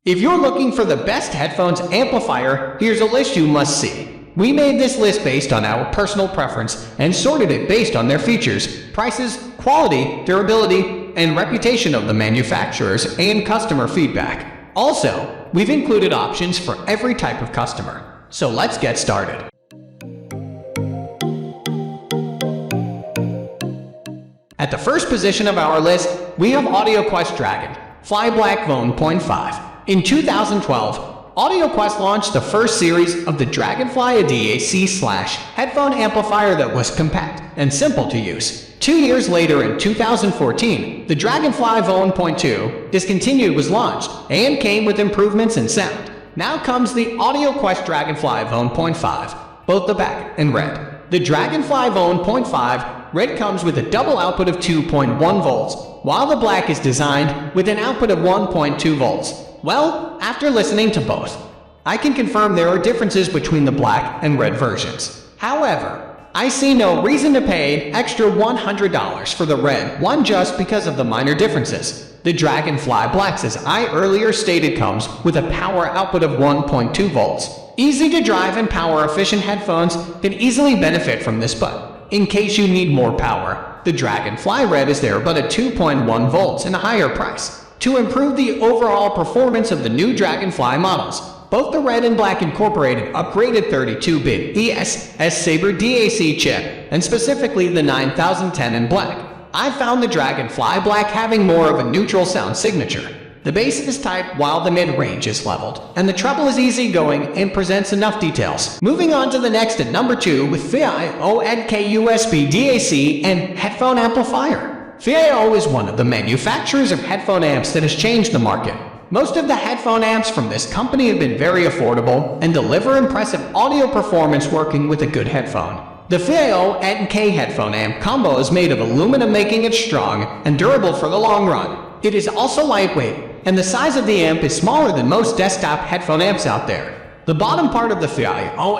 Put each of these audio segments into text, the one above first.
If you're looking for the best headphones amplifier, here's a list you must see. We made this list based on our personal preference and sorted it based on their features, prices, quality, durability, and reputation of the manufacturers and customer feedback. Also, we've included options for every type of customer. So let's get started. At the first position of our list, we have AudioQuest DragonFly Black 1.5. In 2012, AudioQuest launched the first series of the DragonFly DAC-X6 headphone amplifier that was compact and simple to use. 2 years later, in 2014, the DragonFly 1.2 discontinued was launched and came with improvements in sound. Now comes the AudioQuest DragonFly 1.5, both the black and red. The DragonFly 1.5 red comes with a double output of 2.1 volts, while the black is designed with an output of 1.2 volts. Well, after listening to both, I can confirm there are differences between the black and red versions. However, I see no reason to pay extra $100 for the red one just because of the minor differences. The DragonFly Black, as I earlier stated, comes with a power output of 1.2 volts. Easy to drive and power-efficient headphones can easily benefit from this, but in case you need more power, the DragonFly Red is there but at 2.1 volts and a higher price. To improve the overall performance of the new DragonFly models, both the red and black incorporated upgraded 32-bit ESS Sabre DAC chip, and specifically the 9010 in black. I found the DragonFly Black having more of a neutral sound signature. The bass is tight while the mid-range is leveled, and the treble is easygoing and presents enough details. Moving on to the next at number 2 with FiiO USB DAC and headphone amplifier. FiiO is one of the manufacturers of headphone amps that has changed the market. Most of the headphone amps from this company have been very affordable and deliver impressive audio performance working with a good headphone. The FiiO headphone amp combo is made of aluminum, making it strong and durable for the long run. It is also lightweight, and the size of the amp is smaller than most desktop headphone amps out there. The bottom part of the FiiO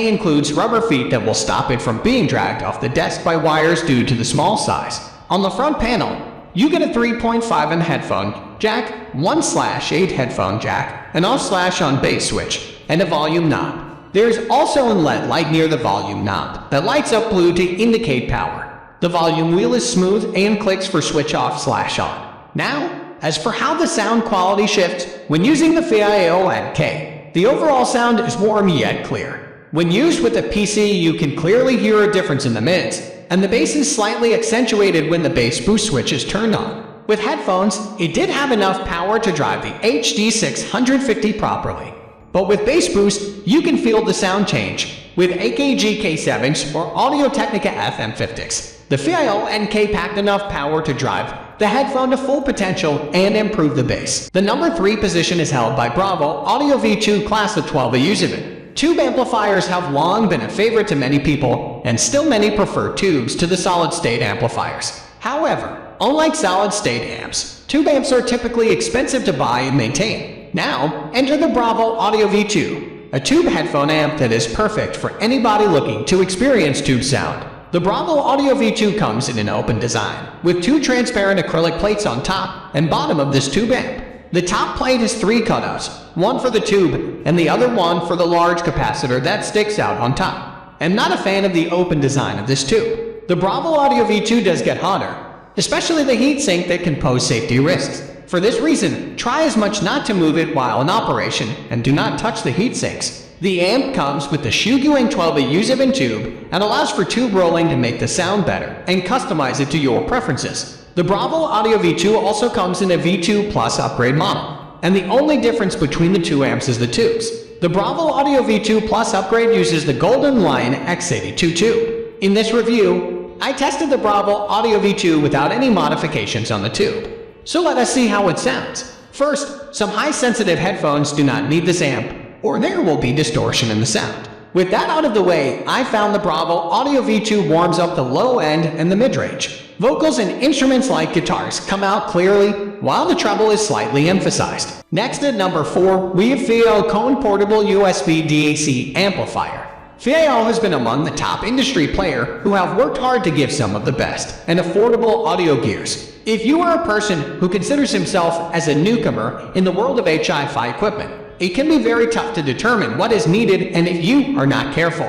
includes rubber feet that will stop it from being dragged off the desk by wires due to the small size. On the front panel, you get a 3.5 headphone jack, 1/8 headphone jack, an off/on bass switch, and a volume knob. There is also a LED light near the volume knob that lights up blue to indicate power. The volume wheel is smooth and clicks for switch off/on. Now, as for how the sound quality shifts when using the FiiO the overall sound is warm yet clear. When used with a PC, you can clearly hear a difference in the mids, and the bass is slightly accentuated when the bass boost switch is turned on. With headphones, it did have enough power to drive the HD 650 properly. But with bass boost, you can feel the sound change. With AKG K7s or Audio-Technica FM50s, the FiiO packed enough power to drive the headphone to full potential and improve the bass. The number 3 position is held by Bravo Audio V2 Class of 12 usability. Tube amplifiers have long been a favorite to many people, and still many prefer tubes to the solid-state amplifiers. However, unlike solid-state amps, tube amps are typically expensive to buy and maintain. Now, enter the Bravo Audio V2, a tube headphone amp that is perfect for anybody looking to experience tube sound. The Bravo Audio V2 comes in an open design, with 2 transparent acrylic plates on top and bottom of this tube amp. The top plate has 3 cutouts, one for the tube and the other one for the large capacitor that sticks out on top. I'm not a fan of the open design of this tube. The Bravo Audio V2 does get hotter, especially the heatsink that can pose safety risks. For this reason, try as much not to move it while in operation and do not touch the heatsinks. The amp comes with the Schiit 12 usable tube and allows for tube rolling to make the sound better and customize it to your preferences. The Bravo Audio V2 also comes in a V2 Plus upgrade model, and the only difference between the 2 amps is the tubes. The Bravo Audio V2 Plus upgrade uses the Golden Lion X82 tube. In this review, I tested the Bravo Audio V2 without any modifications on the tube. So let us see how it sounds. First, some high-sensitive headphones do not need this amp, or there will be distortion in the sound. With that out of the way, I found the Bravo Audio V2 warms up the low end and the mid-range. Vocals and instruments like guitars come out clearly, while the treble is slightly emphasized. Next at number 4, we have Fio Cone Portable USB DAC Amplifier. FiiO has been among the top industry players who have worked hard to give some of the best and affordable audio gears. If you are a person who considers himself as a newcomer in the world of hi-fi equipment, it can be very tough to determine what is needed, and if you are not careful,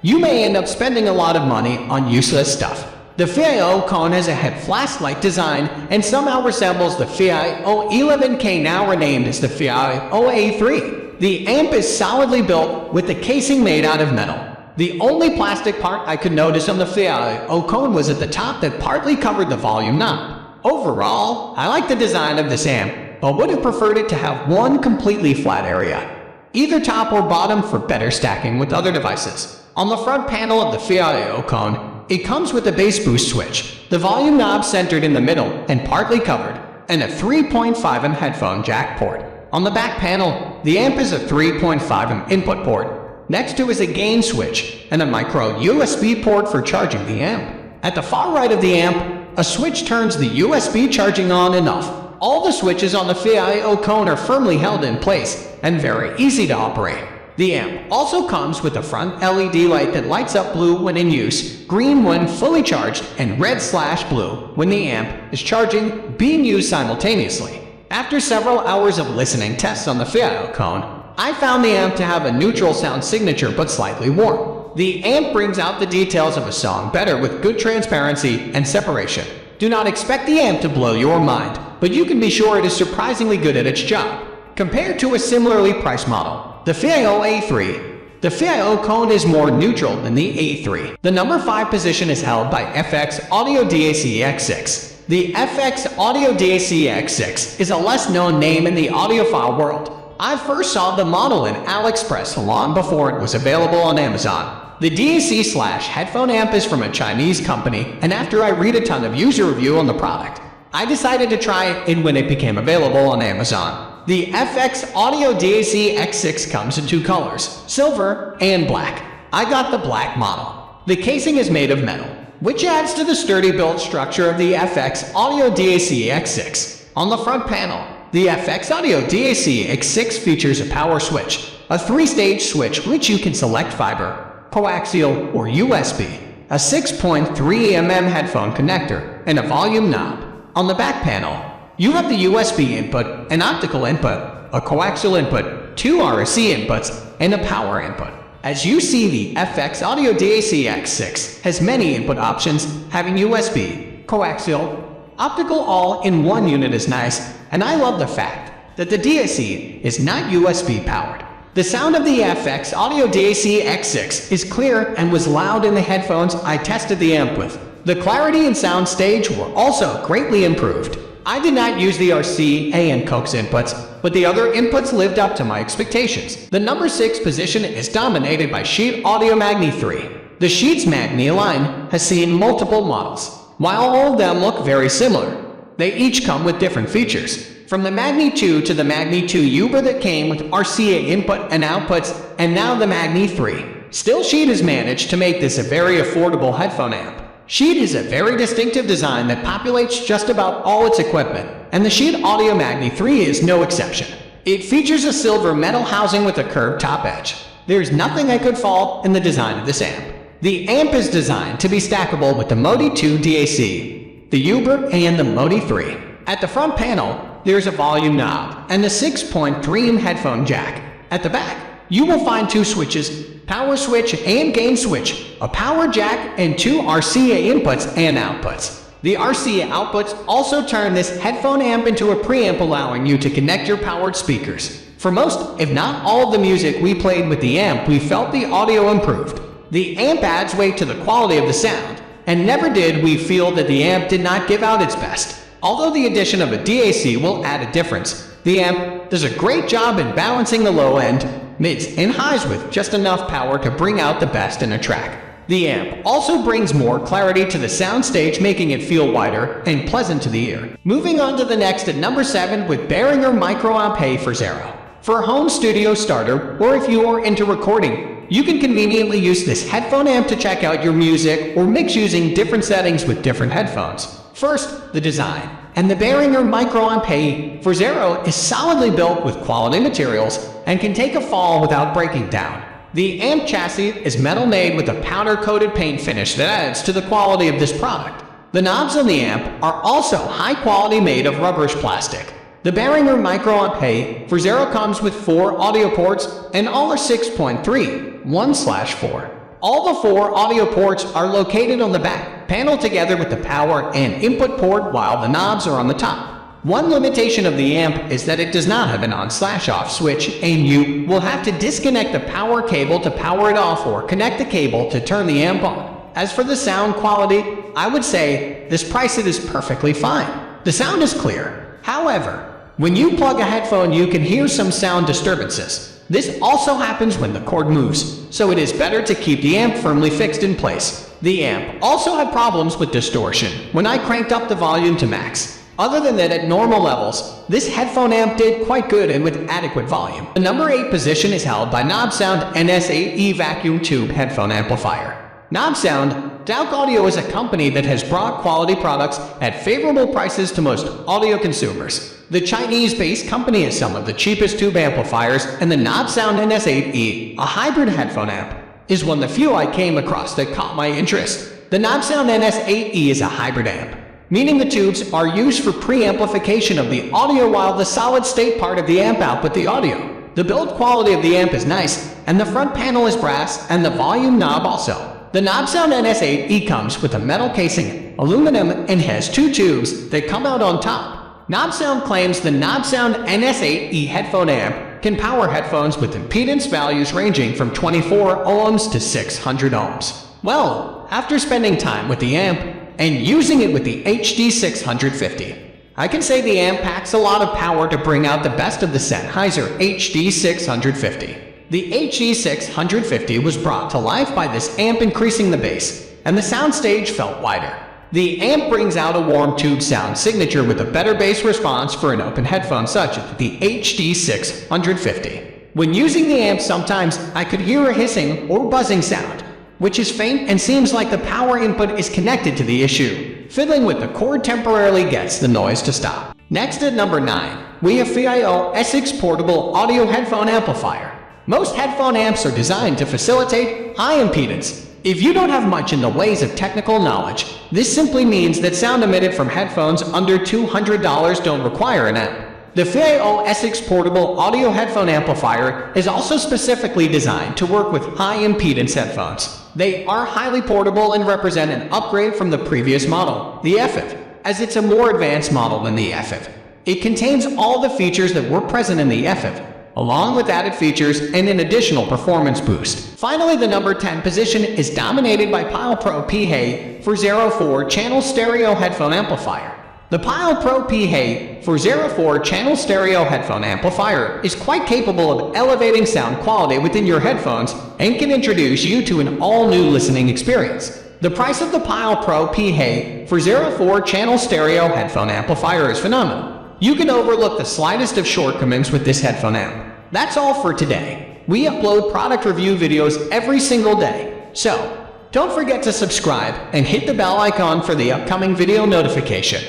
you may end up spending a lot of money on useless stuff. The Fio Cone has a head flask-like design and somehow resembles the FiiO 11K, now renamed as the FiiO A3. The amp is solidly built with the casing made out of metal. The only plastic part I could notice on the Fio Cone was at the top that partly covered the volume knob. Overall, I like the design of this amp, but would have preferred it to have one completely flat area, either top or bottom, for better stacking with other devices. On the front panel of the Fio Cone, it comes with a bass boost switch, the volume knob centered in the middle and partly covered, and a 3.5mm headphone jack port. On the back panel, the amp is a 3.5mm input port. Next to is a gain switch and a micro USB port for charging the amp. At the far right of the amp, a switch turns the USB charging on and off. All the switches on the Fio Cone are firmly held in place and very easy to operate. The amp also comes with a front LED light that lights up blue when in use, green when fully charged, and red/blue when the amp is charging, being used simultaneously. After several hours of listening tests on the Fio Cone, I found the amp to have a neutral sound signature but slightly warm. The amp brings out the details of a song better with good transparency and separation. Do not expect the amp to blow your mind, but you can be sure it is surprisingly good at its job. Compared to a similarly priced model, the Fio A3, the Fio Cone is more neutral than the A3. The number 5 position is held by FX Audio DAC-X6. The FX Audio DAC-X6 is a less known name in the audiophile world. I first saw the model in AliExpress long before it was available on Amazon. The DAC/headphone amp is from a Chinese company, and after I read a ton of user review on the product, I decided to try it when it became available on Amazon. The FX Audio DAC-X6 comes in 2 colors, silver and black. I got the black model. The casing is made of metal, which adds to the sturdy built structure of the FX Audio DAC-X6. On the front panel, the FX Audio DAC-X6 features a power switch, a 3-stage switch which you can select fiber, coaxial, or USB, a 6.3mm headphone connector, and a volume knob. On the back panel, you have the USB input, an optical input, a coaxial input, 2 RSC inputs, and a power input. As you see, the FX Audio DAC-X6 has many input options, having USB, coaxial, optical all in one unit is nice, and I love the fact that the DAC is not USB powered. The sound of the FX Audio DAC-X6 is clear and was loud in the headphones I tested the amp with. The clarity and sound stage were also greatly improved. I did not use the RCA and coax inputs, but the other inputs lived up to my expectations. The number 6 position is dominated by Schiit Audio Magni 3. The Schiit's Magni line has seen multiple models. While all of them look very similar, they each come with different features. From the Magni 2 to the Magni 2 Uber that came with RCA input and outputs, and now the Magni 3. Still, Schiit has managed to make this a very affordable headphone amp. Schiit is a very distinctive design that populates just about all its equipment, and the Schiit Audio Magni 3 is no exception. It features a silver metal housing with a curved top edge. There's nothing I could fault in the design of this amp. The amp is designed to be stackable with the Modi 2 DAC, the Uber, and the Modi 3. At the front panel, there's a volume knob and the 6.3mm headphone jack. At the back, you will find 2 switches, power switch and gain switch, a power jack, and 2 RCA inputs and outputs. The RCA outputs also turn this headphone amp into a preamp, allowing you to connect your powered speakers. For most, if not all of the music we played with the amp, we felt the audio improved. The amp adds weight to the quality of the sound, and never did we feel that the amp did not give out its best. Although the addition of a DAC will add a difference, the amp does a great job in balancing the low end, mids, and highs with just enough power to bring out the best in a track. The amp also brings more clarity to the soundstage, making it feel wider and pleasant to the ear. Moving on to the next at number 7 with Behringer MICROAMP for Xero. For a home studio starter, or if you are into recording, you can conveniently use this headphone amp to check out your music or mix using different settings with different headphones. First, the design. And the Behringer MICROAMP for Xero is solidly built with quality materials and can take a fall without breaking down. The amp chassis is metal made with a powder-coated paint finish that adds to the quality of this product. The knobs on the amp are also high quality, made of rubberish plastic. The Behringer MICROAMP for Xero comes with 4 audio ports, and all are 6.3, 1/4. All the 4 audio ports are located on the back panel together with the power and input port, while the knobs are on the top. One limitation of the amp is that it does not have an on/off switch, and you will have to disconnect the power cable to power it off or connect the cable to turn the amp on. As for the sound quality, I would say this price it is perfectly fine. The sound is clear. However, when you plug a headphone, you can hear some sound disturbances. This also happens when the cord moves, so it is better to keep the amp firmly fixed in place. The amp also had problems with distortion when I cranked up the volume to max. Other than that, at normal levels, this headphone amp did quite good and with adequate volume. The number 8 position is held by Nobsound NS8E vacuum tube headphone amplifier. Nobsound DAC Audio is a company that has brought quality products at favorable prices to most audio consumers. The Chinese-based company has some of the cheapest tube amplifiers, and the Nobsound NS8E, a hybrid headphone amp, is one of the few I came across that caught my interest. The Nobsound NS8E is a hybrid amp, meaning the tubes are used for pre-amplification of the audio while the solid-state part of the amp output the audio. The build quality of the amp is nice, and the front panel is brass, and the volume knob also. The Nobsound NS8E comes with a metal casing, aluminum, and has 2 tubes that come out on top. Nobsound claims the Nobsound NS8E headphone amp can power headphones with impedance values ranging from 24 ohms to 600 ohms. Well, after spending time with the amp and using it with the HD650, I can say the amp packs a lot of power to bring out the best of the Sennheiser HD650. The HD650 was brought to life by this amp increasing the bass, and the soundstage felt wider. The amp brings out a warm tube sound signature with a better bass response for an open headphone such as the HD650. When using the amp, sometimes I could hear a hissing or buzzing sound, which is faint and seems like the power input is connected to the issue. Fiddling with the cord temporarily gets the noise to stop. Next at number 9, we have Fio Essex portable audio headphone amplifier. Most headphone amps are designed to facilitate high impedance. If you don't have much in the ways of technical knowledge, this simply means that sound emitted from headphones under $200 don't require an amp. The Fio Essex portable audio headphone amplifier is also specifically designed to work with high impedance headphones. They are highly portable and represent an upgrade from the previous model, the FF, as it's a more advanced model than the FF. It contains all the features that were present in the FF, along with added features and an additional performance boost. Finally, the number 10 position is dominated by Pyle-Pro for Xero 4-channel stereo headphone amplifier. The Pyle-Pro for Xero 4-channel stereo headphone amplifier is quite capable of elevating sound quality within your headphones and can introduce you to an all-new listening experience. The price of the Pyle-Pro for Xero 4-channel stereo headphone amplifier is phenomenal. You can overlook the slightest of shortcomings with this headphone amp. That's all for today. We upload product review videos every single day, so don't forget to subscribe and hit the bell icon for the upcoming video notification.